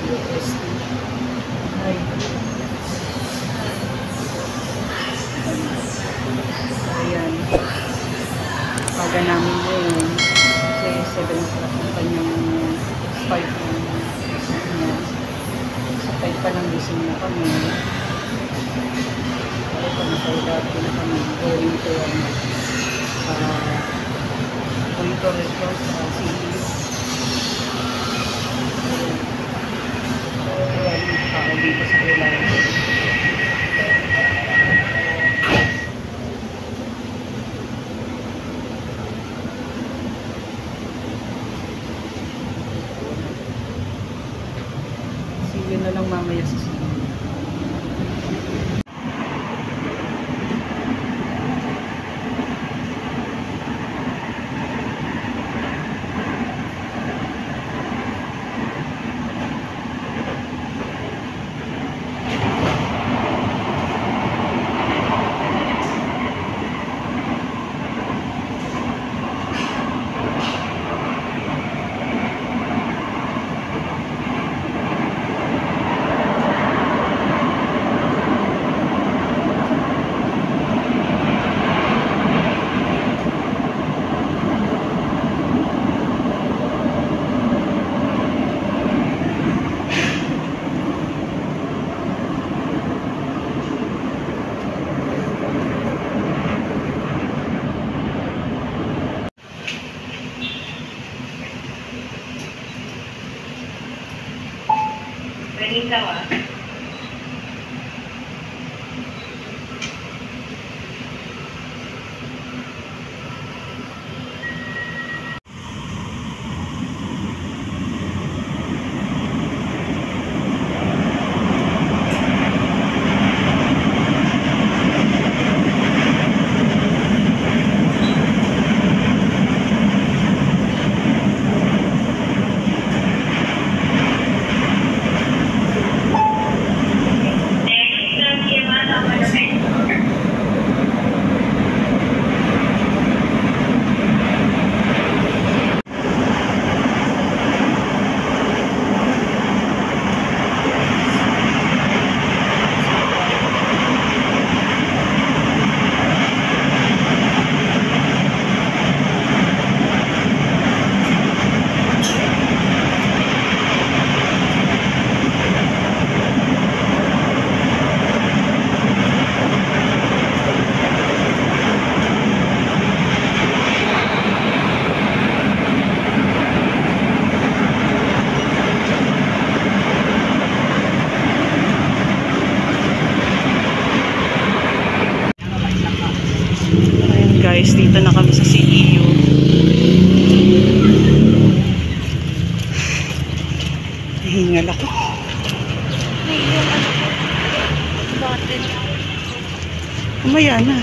UST. Ay. Ayan. Paga namin ngayon. Kasi 7 o'clock ang kanyang start ng niya. Sa 5 pa lang gising na kami. Kaya pang-saudati na kami. Going to report sa CEU. Ayan. Tao dito sa ilan. Yun na lang mamaya sa sila. Ready ka ba? Guys, dito na kami sa CEU. Hingal ako. Umaya na.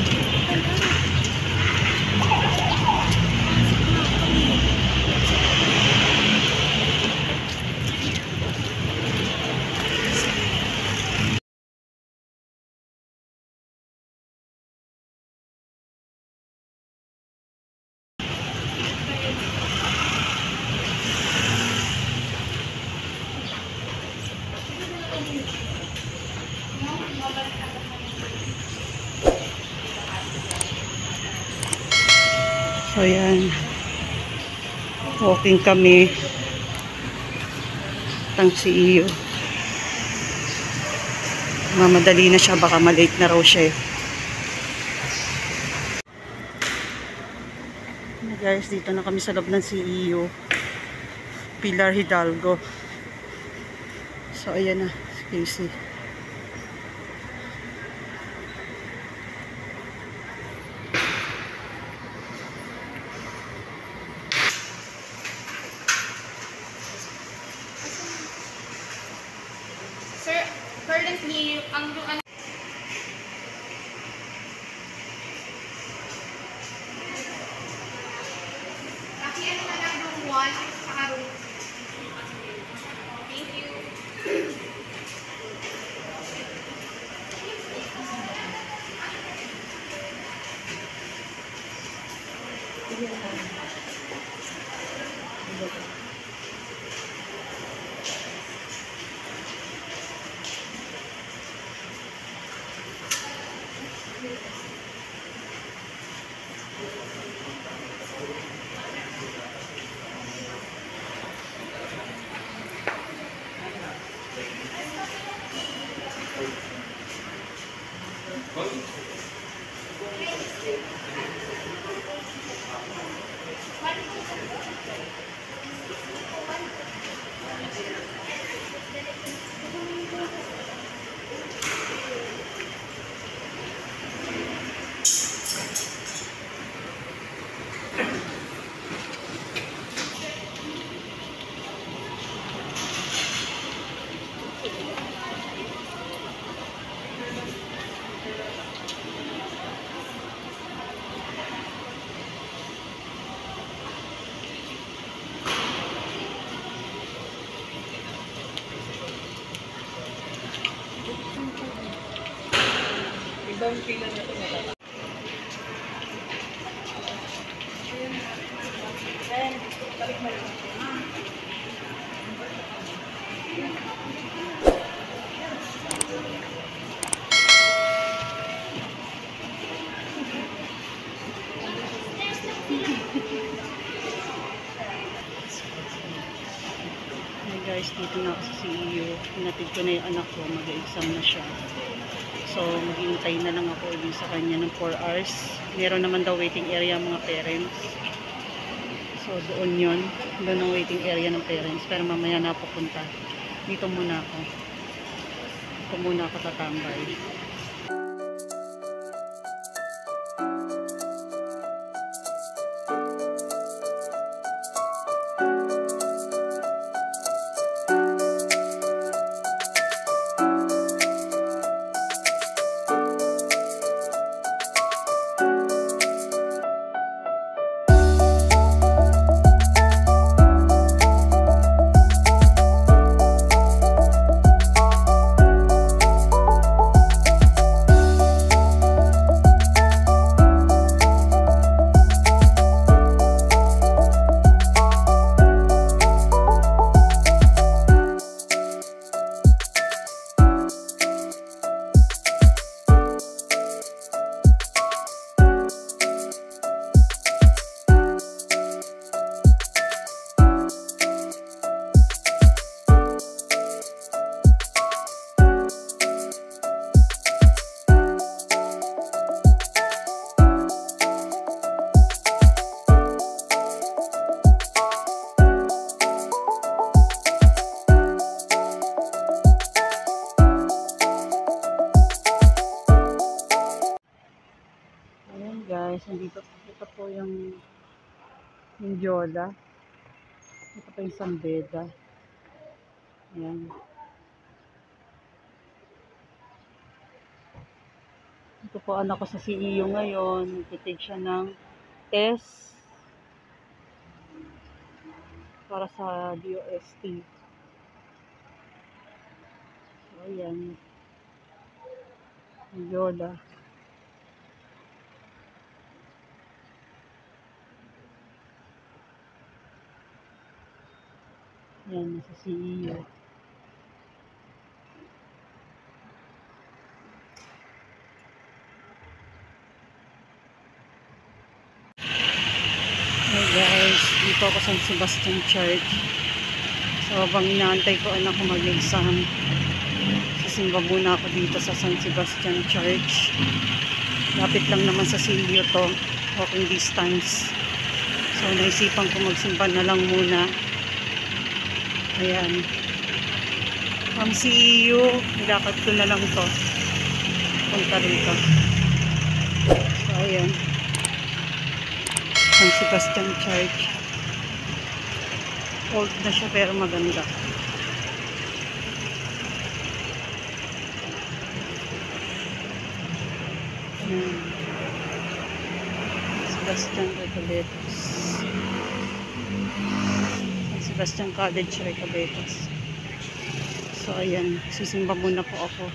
So yan, walking kami tang CEU. Mamadali na siya, baka malate na raw siya. Guys, dito na kami sa loob ng CEU, Pilar Hidalgo. So ayan na si Casey. Sir, currently, ang kasi ano na lang room 1 sa room. Thank you. Down pila na ito na. Balik mo lang. Hey guys, dito na ako sa CEU. Hinatid ko na yung anak ko. Mag-exam na siya. So, maghihintay na lang ako ulit sa kanya ng 4 hours. Meron naman daw waiting area mga parents. So, doon yun. Doon ang waiting area ng parents. Pero mamaya na pupunta. Dito muna ako. Dito muna ako tatambay. Guys, ito po yung Yola. Ito po yung Sambeda. Ayan. Ito po anak ko sa CEU ngayon. Nagtitake siya ng test para sa DOST. So, ayan. Yola. Ayan, sa CEU. Hey guys, dito ako sa Sebastian Church. So, habang inaantay ko anak ko mag-exam, sisimba muna ako dito sa San Sebastian Church. Lapit lang naman sa CEU to, walking distance. So, naisipan ko magsimba na lang muna. Ayan. Ang CEU, nilakad ko na lang to. Punta rito. So, ayan. San Sebastian Church. Old na siya pero maganda. Ayan. Sebastian Recoletos. San Sebastian College Recoletos. So ayan, sisimba muna po ako.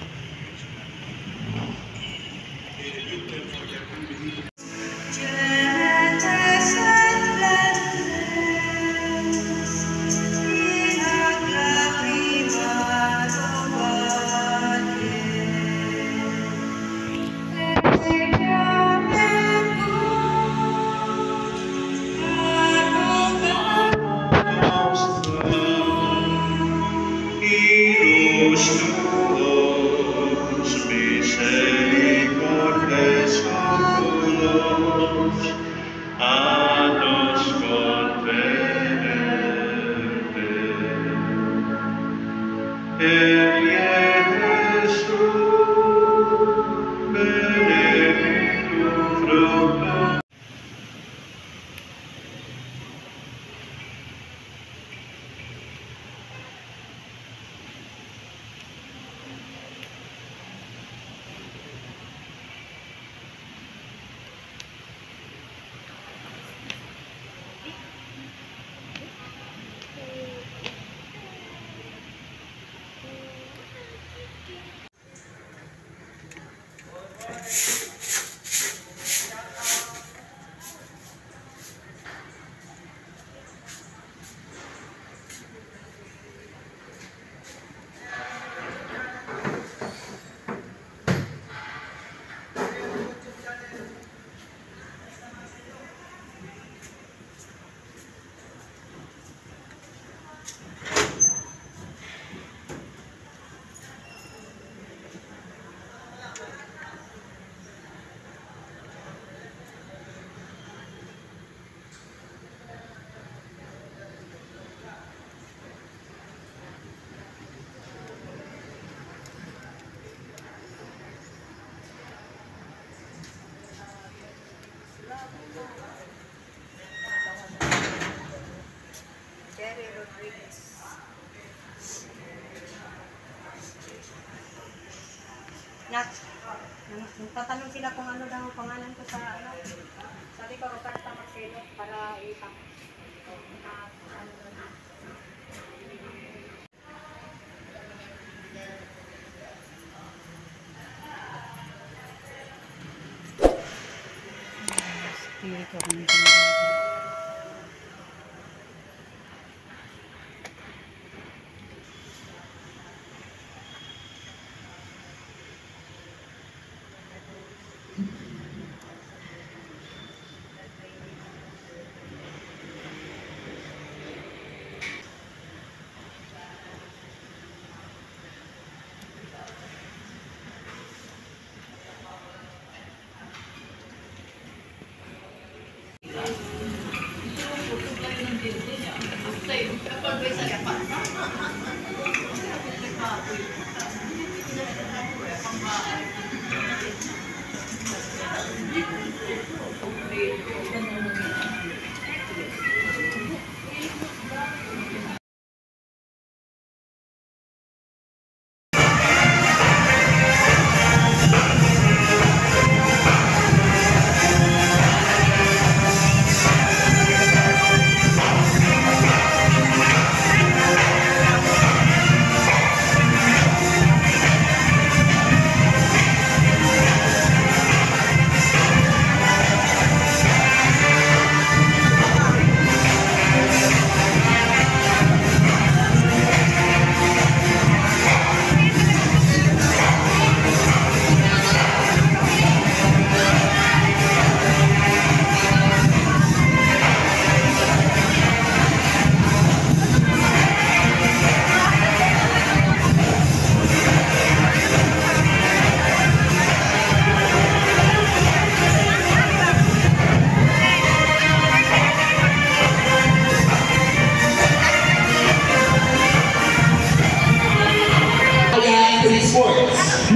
anak. Tatanong sila kung ano daw pangalan ko sa ano. Sabi ko, Roberta Marcelo para itak. Sticker ng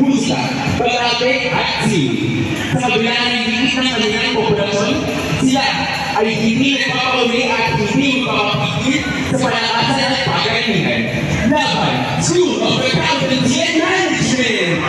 Musa, Balate at Zee. Sa kabila ng higit ng kanilang populasyon, sila ay hindi nagpapauli at hindi magpapapigil sa palakasan at pagkainihan. Laban, School of Accountancy and Management!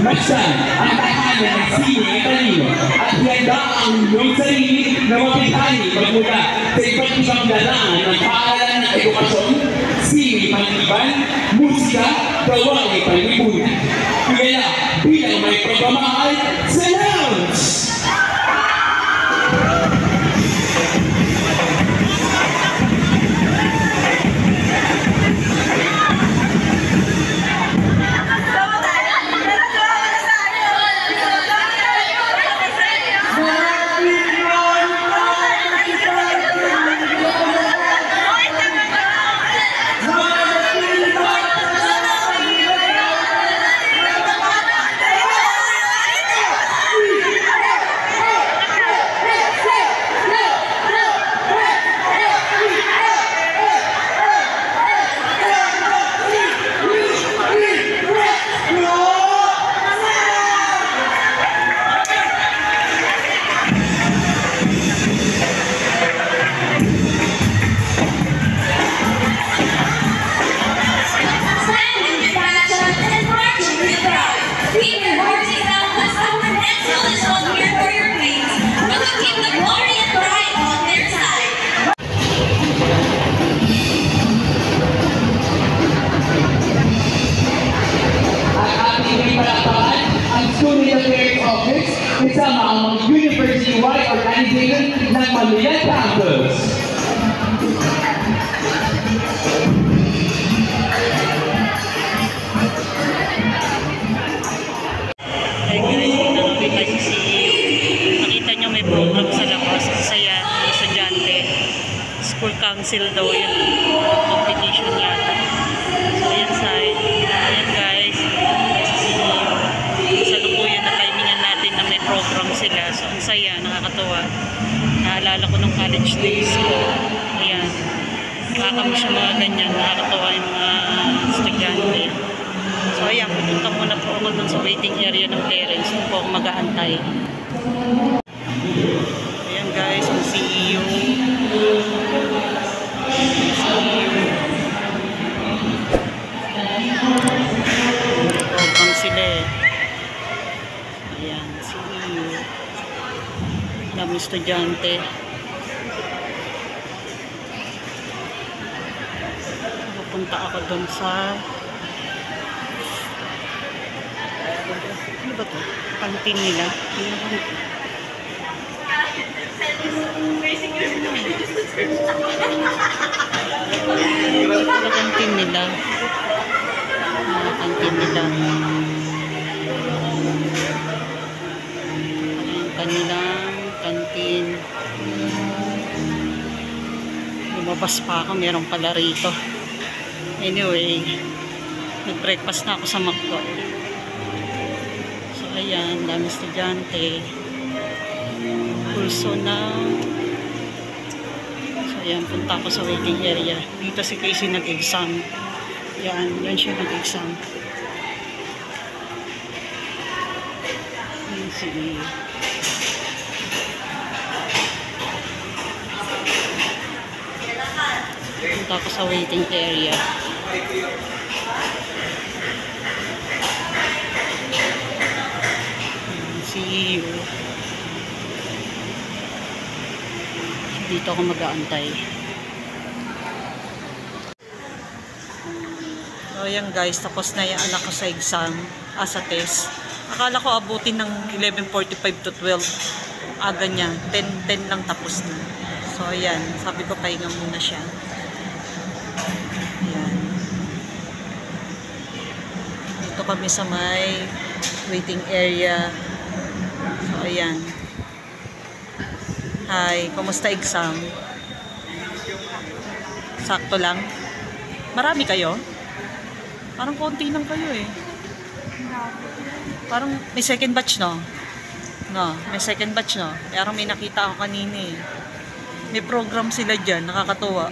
Buksan ang tahanan ng sino at talino at handa ang inyong sarili na mapitani magmula sa iba't ibang larangan ng paaralan ng edukasyon. pagpapaliban, musika, gawa ay palipunan. Kaya bilang may pagmamahal sa lounge! Kasama ang mga university-wide organization ng Manila Campus. Hey guys, dito namin tayo sa CEO. Nakita nyo may program sa labas. Masaya ng estudyante. School council daw yun. Competition yata. So ayan side. Ayan guys. Sa CEO. Salukuyan na timingan natin na may program sila. So ang saya, nakakatuwa. Naalala ko nung college days ko. Ayan. Nakakamiss yung mga ganyan. Nakakatuwa yung mga estudyante. So ayan, pupunta muna po ako dun sa waiting area ng parents. Doon po ako mag-aantay. Ayan guys, ang CEO. Program sila eh. Ayan, CEO. Dami estudyante. Pupunta ako dun sa ano ba to? Kantin nila. Ano kantin nila? Ano kantin nila? Ang kanilang kantin. Lumabas pa ako. Meron pala rito. Anyway, nag-breakfast na ako sa McDo. Ayan, dami estudyante. Pulso na. So, ayan, punta ako sa waiting area. Dito si Casey nag-exam. Ayan, yan siya nag-exam. Ayan si punta ako sa waiting area. CEO. Dito ako mag-aantay. So ayan guys, tapos na yung anak ko sa exam, sa test. Akala ko abutin ng 11:45 to 12. Aga niya, 10 lang tapos na. So ayan, sabi ko pahinga muna siya. Ayan. Dito kami sa may waiting area. So, ayan. Hi, kumusta exam? Sakto lang? Marami kayo? Parang konti lang kayo eh. Parang may second batch no? No, may second batch no? Parang may nakita ako kanina eh. May program sila dyan, nakakatuwa.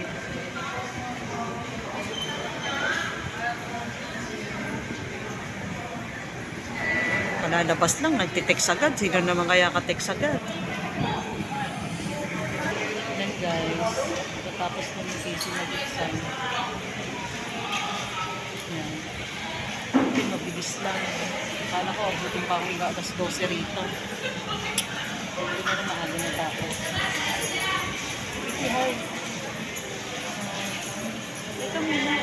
Lalabas lang, nagtitext agad. Sino naman kaya ka-text agad? Yan guys. Tapos na yung Casey mag-exam. Yan. Mabilis lang. Kala ko, abutin pa akong alas 12 rito. Hindi na maaga na tapos. Hi. Ito muna.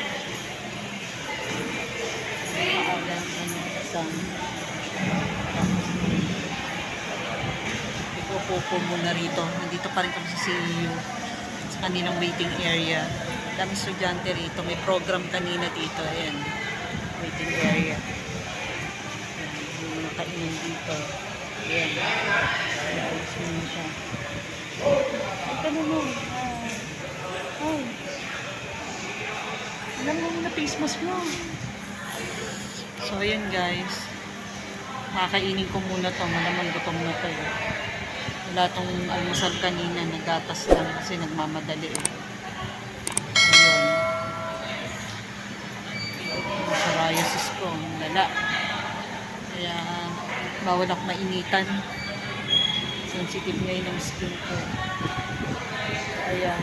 upo muna rito. Nandito pa rin kami sa CU, sa kanilang waiting area. Dami estudyante rito. May program kanina dito. Ayan. Waiting area. Ayan. May mga kainan dito. Ayan. Ayos mo siya. Ito na mo. Ay. Alam mo na face mask mo. So, ayan guys. Kakainin ko muna to. Malamang gutom na to. Wala tong almusal kanina. Nagatas lang kasi nagmamadali. Ayun. Psoriasis ko. Lala. Kaya, bawal ako mainitan. Sensitive ngayon ang skin ko. Ayan.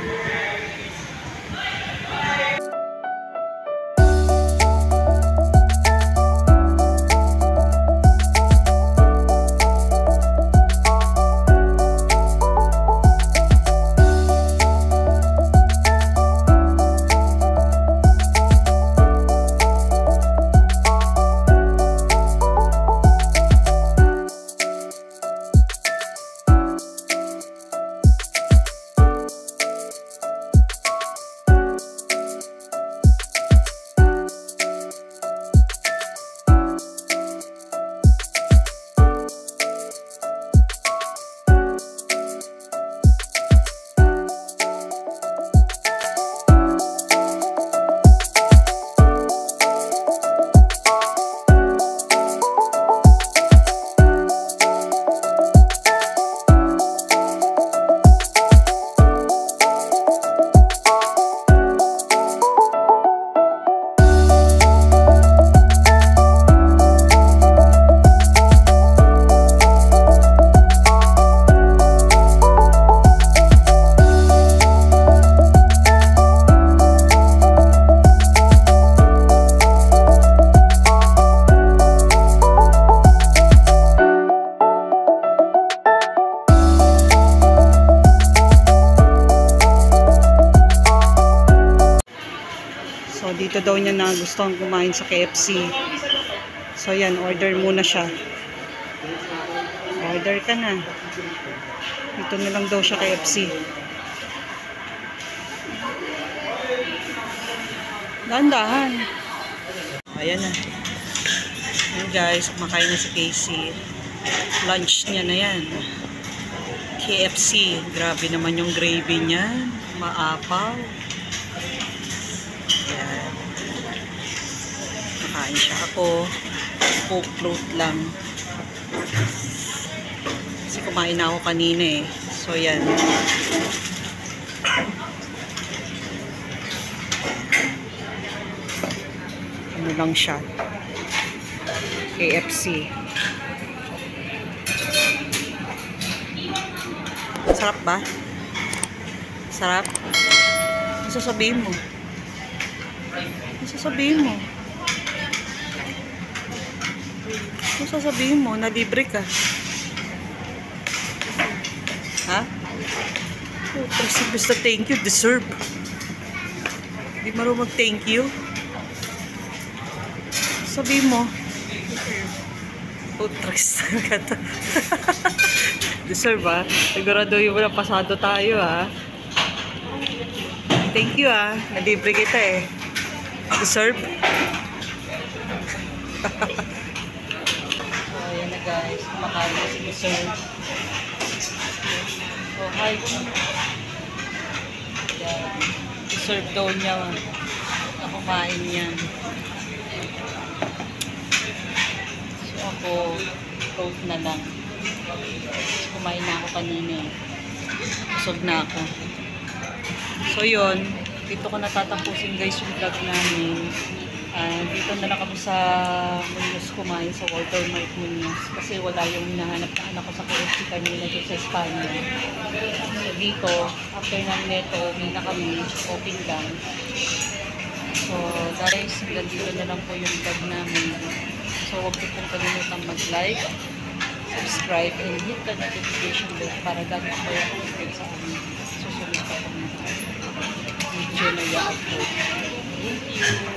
So, dito daw niya na gusto kumain sa KFC. So, yan. Order muna siya. Order ka na. Dito na lang daw siya KFC. Dahan-dahan. Ayan na. Ayan guys. Kumakain na si Casey. Lunch niya na yan. KFC. Grabe naman yung gravy niya. Maapaw. Ayan. Nakain siya. Ako, Coke float lang. Kasi kumain na ako kanina eh. So, yan. Ano lang siya. KFC. Sarap ba? Sarap? Ano sasabihin mo? Ano sasabihin mo? Ano sasabihin mo? Nalibre ka. Ha? Oh, basta thank you. Deserve. Hindi marunong mag-thank you. Sabihin mo. Oh, tricks ka to. Deserve ha? Siguraduhin mo na pasado tayo ha. Thank you ha. Nalibre kita eh. Deserve. Oh, yan na guys. Kumakain na si Deserve. Oh, hi. Yan. Deserve daw niya na kumain yan. So ako, fruit na lang. Kumain na ako kanina eh. Busog na ako. So yun, dito ko natatapusin guys yung vlog namin. Dito na lang kami sa Muñoz kumain, sa Walter Mart Muñoz. Kasi wala yung hinahanap na anak ko sa KFC kanina dito sa Espanya. So dito, after ng neto, uwi na kami, open lang. So guys, dito na lang po yung vlog namin. So huwag po pong kalimutan mag-like, subscribe, and hit the notification bell para lagi po yung update sa amin. Susunod pa po na video na i-upload. Thank you!